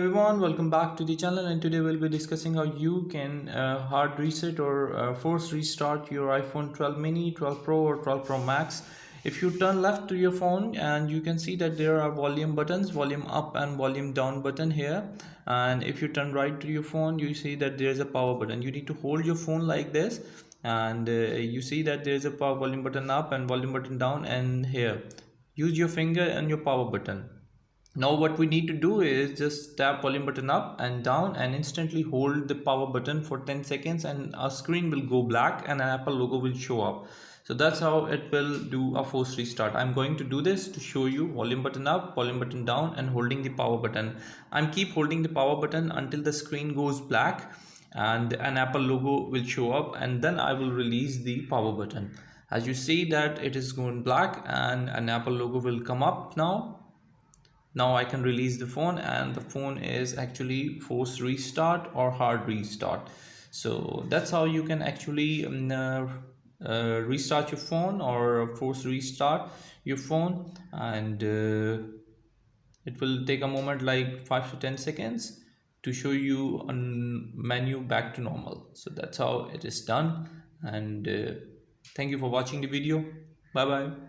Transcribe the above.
everyone, welcome back to the channel, and today we'll be discussing how you can hard reset or force restart your iPhone 12 mini, 12 Pro or 12 Pro Max. If you turn left to your phone, and you can see that there are volume buttons, volume up and volume down button here. And if you turn right to your phone, you see that there's a power button. You need to hold your phone like this, and you see that there's a power volume button up and volume button down, and here use your finger and your power button. Now what we need to do is just tap volume button up and down and instantly hold the power button for 10 seconds, and our screen will go black and an Apple logo will show up. So that's how it will do a force restart. I'm going to do this to show you. Volume button up, volume button down, and holding the power button. I'm keep holding the power button until the screen goes black and an Apple logo will show up, and then I will release the power button. As you see that it is going black and an Apple logo will come up now I can release the phone, and the phone is actually force restart or hard restart. So that's how you can actually restart your phone or force restart your phone. And it will take a moment like 5 to 10 seconds to show you a menu back to normal. So that's how it is done. And thank you for watching the video. Bye bye.